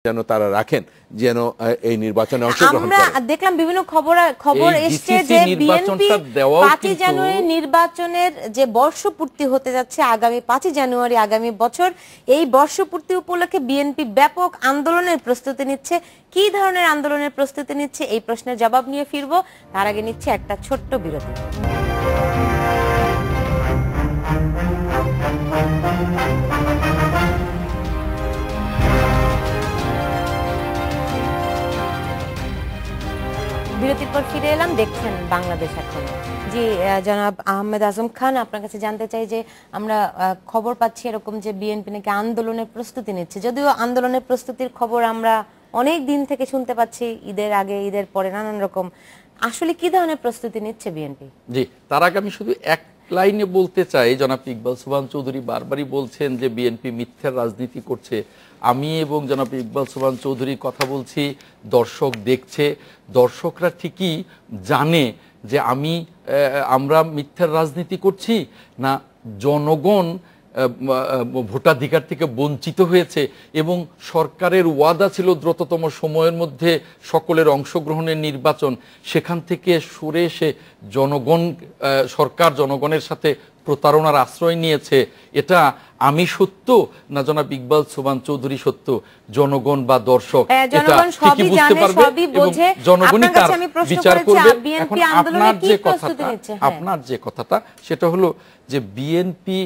যেন তারা রাখেন যেন এই নির্বাচনে অংশগ্রহণ করে। আমরা দেখলাম বিভিন্ন খবর এসছে যে বিএনপি 5 জানুয়ারি নির্বাচনের যে বর্ষপূর্তি হতে যাচ্ছে আগামী 5 জানুয়ারি আগামী বছর, এই বর্ষপূর্তি উপলক্ষে বিএনপি ব্যাপক আন্দোলনের প্রস্তুতি নিচ্ছে। কি ধরনের আন্দোলনের প্রস্তুতি নিচ্ছে এই প্রশ্নের জবাব নিয়ে ফিরবো, তার আগে নিচ্ছে একটা ছোট্ট বিরতি। বিরতির পর ফিরে এলাম, দেখছেন বাংলাদেশ এখন। জি জনাব আহমেদ আজম খান, আপনার কাছে জানতে চাই যে আমরা খবর পাচ্ছি এরকম যে বিএনপি নাকি আন্দোলনের প্রস্তুতি নিচ্ছে, যদিও আন্দোলনের প্রস্তুতির খবর আমরা অনেক দিন থেকে শুনতে পাচ্ছি, ঈদের আগে ঈদের পরে নানান রকম। আসলে কি ধরনের প্রস্তুতি নিচ্ছে বিএনপি? জি, তার আগে আমি শুধু এক লাইনে বলতে চাই, জনাব ইকবাল সোবহান চৌধুরী বারবারই বলছেন যে বিএনপি মিথ্যার রাজনীতি করছে। আমি এবং জনাব ইকবাল সোবহান চৌধুরী কথা বলছি, দর্শক দেখছে, দর্শকরা ঠিকই জানে যে আমরা মিথ্যার রাজনীতি করছি না জনগণ ভোটাধিকার থেকে বঞ্চিত হয়েছে এবং সরকারের ওয়াদা ছিল দ্রুততম সময়ের মধ্যে সকলের অংশগ্রহণের নির্বাচন, সেখান থেকে সরে এসে সরকার জনগণের সাথে প্রতারণার আশ্রয় নিয়েছে। এটা আমি সত্য না জনাব ইকবাল সোবহান চৌধুরী সত্য, জনগণ বা দর্শক এটা ঠিকই বুঝতে পারবে এবং জনগণই তার বিচার করবে। এখন আপনার যে কথাটা সেটা হলো যে বিএনপি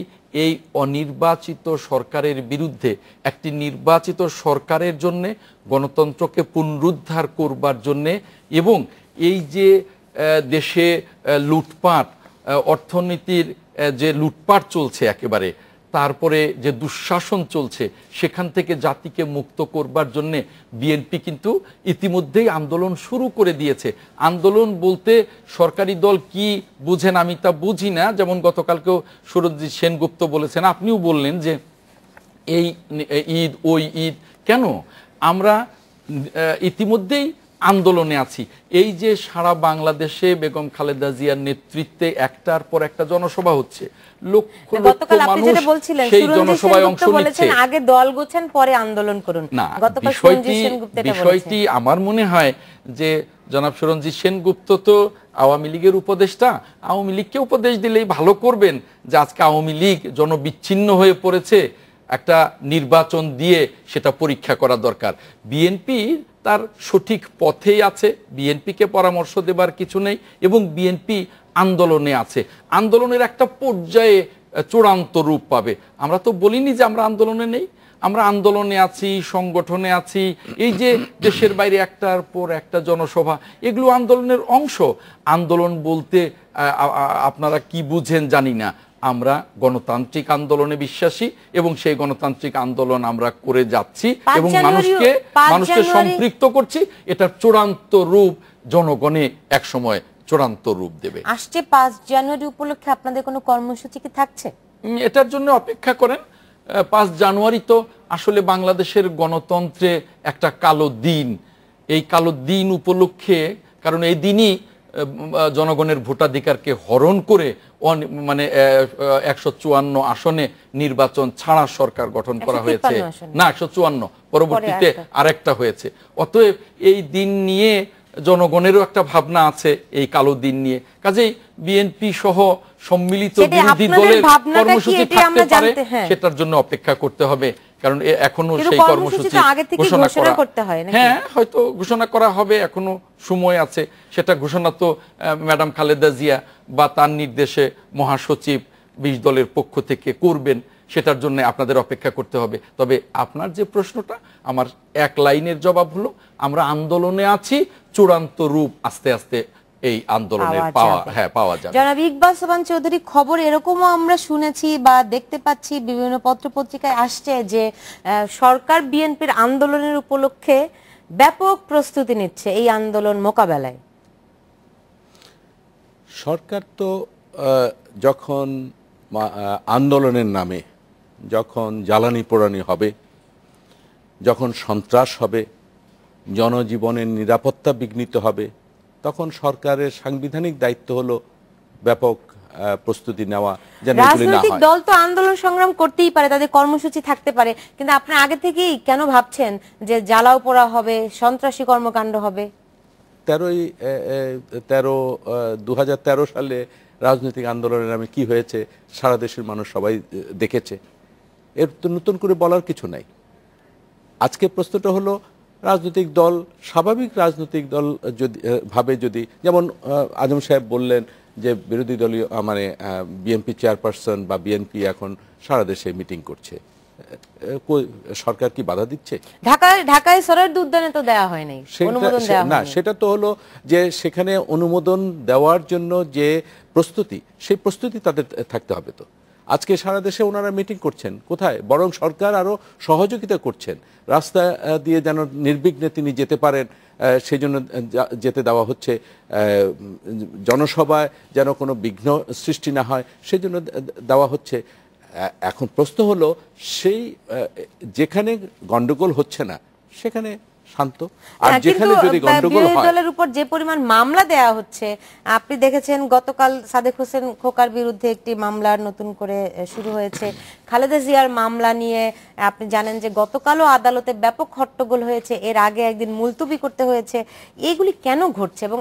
এই অনির্বাচিত সরকারের বিরুদ্ধে একটি নির্বাচিত সরকারের জন্য, গণতন্ত্রকে পুনরুদ্ধার করবার জন্যে এবং এই যে দেশে লুটপাট, অর্থনীতির যে লুটপাট চলছে একেবারে, তারপরে যে দুঃশাসন চলছে, সেখান থেকে জাতিকে মুক্ত করবার জন্যে বিএনপি কিন্তু ইতিমধ্যেই আন্দোলন শুরু করে দিয়েছে। আন্দোলন বলতে সরকারি দল কি বুঝেন আমি তা বুঝি না, যেমন গতকালকেও সুরঞ্জিত সেনগুপ্ত বলেছেন, আপনিও বললেন যে এই ঈদ ওই ঈদ কেন, আমরা ইতিমধ্যেই আন্দোলনে আছি। এই যে সারা বাংলাদেশে বেগম খালেদা জিয়ার নেতৃত্বে একটার পর একটা জনসভা হচ্ছে, লক্ষ লক্ষ মানুষ সেই জনসভায় অংশ নিচ্ছে। আগে দল গোছেন পরে আন্দোলন করুন না, বিষয়টি আমার মনে হয় যে জনাব সুরঞ্জিত সেনগুপ্ত তো আওয়ামী লীগের উপদেষ্টা, আওয়ামী লীগকে উপদেশ দিলেই ভালো করবেন যে আজকে আওয়ামী লীগ জনবিচ্ছিন্ন হয়ে পড়েছে, একটা নির্বাচন দিয়ে সেটা পরীক্ষা করা দরকার। বিএনপি তার সঠিক পথেই আছে, বিএনপিকে পরামর্শ দেবার কিছু নেই এবং বিএনপি আন্দোলনে আছে। আন্দোলনের একটা পর্যায়ে চূড়ান্ত রূপ পাবে। আমরা তো বলিনি যে আমরা আন্দোলনে নেই, আমরা আন্দোলনে আছি, সংগঠনে আছি। এই যে দেশের বাইরে একটার পর একটা জনসভা, এগুলো আন্দোলনের অংশ। আন্দোলন বলতে আপনারা কি বুঝেন জানি না, আমরা গণতান্ত্রিক আন্দোলনে বিশ্বাসী এবং সেই গণতান্ত্রিক আন্দোলন আমরা করে যাচ্ছি এবং মানুষকে সম্পৃক্ত করছি। এটার চূড়ান্ত রূপ জনগণে একসময় চূড়ান্ত রূপ দেবে। আসছে 5 জানুয়ারি উপলক্ষে আপনাদের কোনো কর্মসূচি কি থাকছে? এটার জন্য অপেক্ষা করেন। 5 জানুয়ারি তো আসলে বাংলাদেশের গণতন্ত্রে একটা কালো দিন। এই কালো দিন উপলক্ষে, কারণ এই দিনই জনগণের ভোটাধিকারকে হরণ করে মানে 154 আসনে নির্বাচন ছাড়া সরকার গঠন করা হয়েছে, না 154, পরবর্তীতে আরেকটা হয়েছে। অতএব এই দিন নিয়ে জনগণেরও একটা ভাবনা আছে, এই কালো দিন নিয়ে। কাজেই বিএনপি সহ সম্মিলিত বিরোধী দলের কর্মসূচি থাকতে পারে, সেটার জন্য অপেক্ষা করতে হবে, কারণ এখনো সেই কর্মসূচি ঘোষণা করতে হয়। হ্যাঁ, হয়তো ঘোষণা করা হবে, এখনো সময় আছে। সেটা ঘোষণা তো ম্যাডাম খালেদা জিয়া বা তার নির্দেশে মহাসচিব 20 দলের পক্ষ থেকে করবেন, সেটার জন্য আপনাদের অপেক্ষা করতে হবে। তবে আপনার যে প্রশ্নটা, আমার এক লাইনের জবাব হলো আমরা আন্দোলনে আছি, চূড়ান্ত রূপ আস্তে আস্তে এই আন্দোলনের পাওয়া যাবে। জনাব ইকবাল সোবহান চৌধুরী, খবর এরকমও আমরা শুনেছি বা দেখতে পাচ্ছি, বিভিন্ন পত্রপত্রিকায় আসছে যে সরকার বিএনপির আন্দোলনের উপলক্ষে ব্যাপক প্রস্তুতি নিচ্ছে এই আন্দোলন মোকাবেলায়। সরকার তো যখন আন্দোলনের নামে যখন জ্বালানি পোড়ানি হবে, যখন সন্ত্রাস হবে, জনজীবনের নিরাপত্তা বিঘ্নিত হবে, তখন সরকারের সাংবিধানিক দায়িত্ব হলো ব্যাপক প্রস্তুতি নেওয়া যেন এগুলি না রাজনৈতিক হয়। দল তো আন্দোলন সংগ্রাম করতেই পারে, তাদের কর্মসূচি থাকতে পারে, কিন্তু আপনি আগে থেকেই কেন ভাবছেন যে জ্বালাও পোড়া হবে, সন্ত্রাসী কর্মকাণ্ড হবে? 2013 সালে রাজনৈতিক আন্দোলনের নামে কি হয়েছে সারা দেশের মানুষ সবাই দেখেছে, এর তো নতুন করে বলার কিছু নাই। আজকে প্রশ্নটা হলো রাজনৈতিক দল, স্বাভাবিক রাজনৈতিক দল যদি ভাবে, যদি যেমন আজম সাহেব বললেন যে বিরোধী দলীয় মানে বিএনপি চেয়ারপারসন বা বিএনপি এখন সারা দেশে মিটিং করছে, সরকার কি বাধা দিচ্ছে? ঢাকায় সরারদি উদ্যানে তো দেওয়া হয় নাই, অনুমোদন দেওয়া না, হয়নি। সেটা তো হলো যে সেখানে অনুমোদন দেওয়ার জন্য যে প্রস্তুতি, সেই প্রস্তুতি তাদের থাকতে হবে। তো আজকে সারা দেশে ওনারা মিটিং করছেন, কোথায়? বরং সরকার আরো সহযোগিতা করছেন, রাস্তা দিয়ে যেন নির্বিঘ্নে তিনি যেতে পারেন সেই জন্য যেতে দেওয়া হচ্ছে, জনসভায় যেন কোনো বিঘ্ন সৃষ্টি না হয় সেই জন্য দেওয়া হচ্ছে। এখন প্রশ্ন হলো সেই যেখানে গন্ডগোল হচ্ছে না সেখানে শান্ত, আর যেখানে যদি গন্ডগোল হয়, বিরোধী দলের উপর যে পরিমাণ মামলা দেয়া হচ্ছে, আপনি দেখেছেন গতকাল সাদেক হোসেন খোকার বিরুদ্ধে একটি মামলা নতুন করে শুরু হয়েছে, খালেদা জিয়ার মামলা নিয়ে আপনি জানেন যে গতকালও আদালতে ব্যাপক হট্টগোল হয়েছে, এর আগে একদিন মুলতবি করতে হয়েছে। এইগুলি কেন ঘটছে? এবং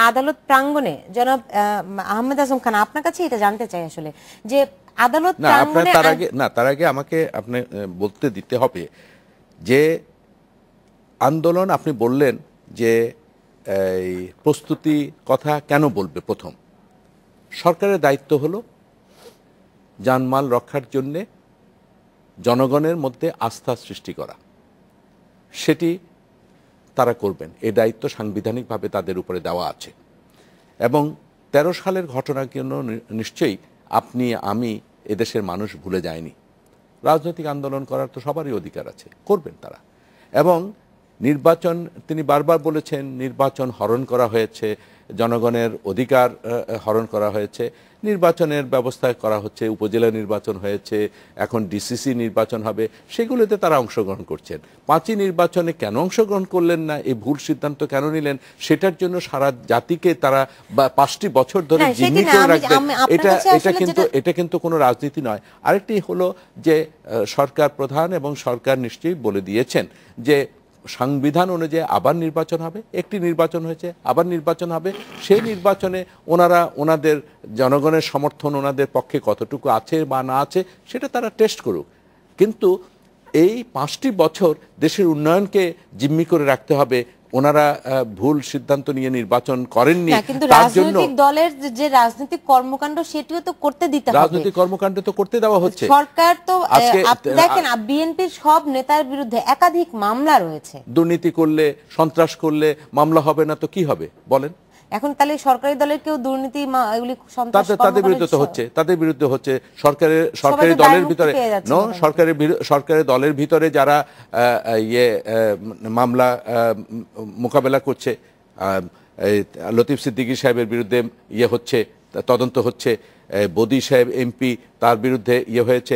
আদালত প্রাঙ্গণে জনাব আহমেদ আজম খান, আপনার কাছে এটা জানতে চাই আসলে যে আদালত প্রাঙ্গণে তার আগে আমাকে আপনি বলতে দিতে হবে যে আন্দোলন, আপনি বললেন যে এই প্রস্তুতি কথা কেন বলবে? প্রথম, সরকারের দায়িত্ব হলো জানমাল রক্ষার জন্য জনগণের মধ্যে আস্থা সৃষ্টি করা, সেটি তারা করবেন। এই দায়িত্ব সাংবিধানিকভাবে তাদের উপরে দেওয়া আছে। এবং 13 সালের ঘটনার জন্য নিশ্চয়ই আপনি আমি এদেশের মানুষ ভুলে যায়নি। রাজনৈতিক আন্দোলন করার তো সবারই অধিকার আছে, করবেন তারা। এবং নির্বাচন, তিনি বারবার বলেছেন নির্বাচন হরণ করা হয়েছে, জনগণের অধিকার হরণ করা হয়েছে, নির্বাচনের ব্যবস্থা করা হচ্ছে, উপজেলা নির্বাচন হয়েছে, এখন ডিসিসি নির্বাচন হবে, সেগুলোতে তারা অংশগ্রহণ করছেন। 5ই নির্বাচনে কেন অংশগ্রহণ করলেন না, এই ভুল সিদ্ধান্ত কেন নিলেন, সেটার জন্য সারা জাতিকে তারা 5টি বছর ধরে জিম্মি করে রাখবেন, এটা কিন্তু কোনো রাজনীতি নয়। আরেকটি হলো যে সরকার প্রধান এবং সরকার নিশ্চয়ই বলে দিয়েছেন যে সংবিধান অনুযায়ী আবার নির্বাচন হবে, একটি নির্বাচন হয়েছে, আবার নির্বাচন হবে, সেই নির্বাচনে ওনারা ওনাদের জনগণের সমর্থন ওনাদের পক্ষে কতটুকু আছে বা না আছে সেটা তারা টেস্ট করুক। কিন্তু এই 5টি বছর দেশের উন্নয়নকে জিম্মি করে রাখতে হবে, ওনারা ভুল সিদ্ধান্ত নিয়ে নির্বাচন করেননি, কিন্তু তার জন্য রাজনৈতিক দলের যে রাজনৈতিক কর্মকাণ্ড সেটিও তো করতে দিতে হবে। রাজনৈতিক কর্মকাণ্ড তো করতে দেওয়া হচ্ছে। সরকার তো আপনি দেখেন বিএনপির সব নেতার বিরুদ্ধে একাধিক মামলা রয়েছে। দুর্নীতি করলে, সন্ত্রাস করলে মামলা হবে না তো কি হবে বলেন? এখন তাহলে সরকারি দলের কেউ দুর্নীতি এগুলি সন্ত্রাস তাদের বিরুদ্ধে তো হচ্ছে, তাদের বিরুদ্ধে হচ্ছে। সরকারি দলের ভিতরে সরকারি দলের ভিতরে যারা মামলা মোকাবেলা করছে, লতিফ সিদ্দিকী সাহেবের বিরুদ্ধে হচ্ছে, তদন্ত হচ্ছে, বদি সাহেব এমপি তার বিরুদ্ধে হয়েছে,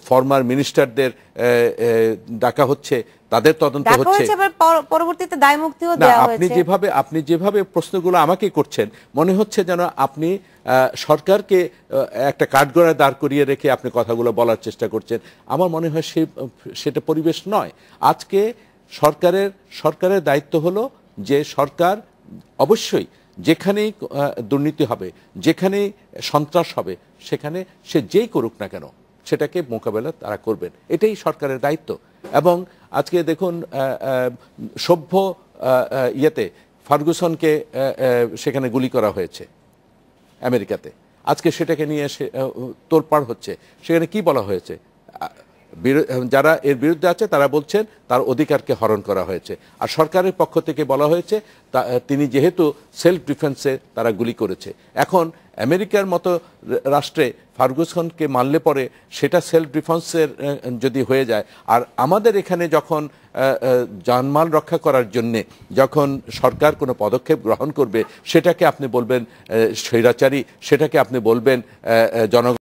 ফরমার মিনিস্টারদের ডাকা হচ্ছে, তাদের তদন্ত হচ্ছে, পরবর্তীতে দায়মুক্তিও দেওয়া হয়েছে। আপনি যেভাবে প্রশ্নগুলো আমাকে করছেন, মনে হচ্ছে যেন আপনি সরকারকে একটা কাঠগড়ায় দাঁড় করিয়ে রেখে আপনি কথাগুলো বলার চেষ্টা করছেন। আমার মনে হয় সেটা পরিবেশ নয়। আজকে সরকারের দায়িত্ব হলো যে সরকার অবশ্যই যেখানেই দুর্নীতি হবে, যেখানেই সন্ত্রাস হবে, সেখানে সে যেই করুক না কেন সেটাকে মোকাবেলা তারা করবেন, এটাই সরকারের দায়িত্ব। এবং আজকে দেখুন সভ্য ইয়েতে ফার্গুসনকে সেখানে গুলি করা হয়েছে আমেরিকাতে, আজকে সেটাকে নিয়ে তোলপাড় হচ্ছে। সেখানে কি বলা হয়েছে? যারা এর বিরুদ্ধে আছে তারা বলছেন তার অধিকারকে হরণ করা হয়েছে, আর সরকারের পক্ষ থেকে বলা হয়েছে তিনি যেহেতু সেলফ ডিফেন্সে তারা গুলি করেছে। এখন আমেরিকার মতো রাষ্ট্রে ফার্গুসনকে মারলে পরে সেটা সেলফ ডিফেন্সের যদি হয়ে যায়, আর আমাদের এখানে যখন জানমাল রক্ষা করার জন্যে যখন সরকার কোনো পদক্ষেপ গ্রহণ করবে সেটাকে আপনি বলবেন স্বৈরাচারী, সেটাকে আপনি বলবেন জনগণ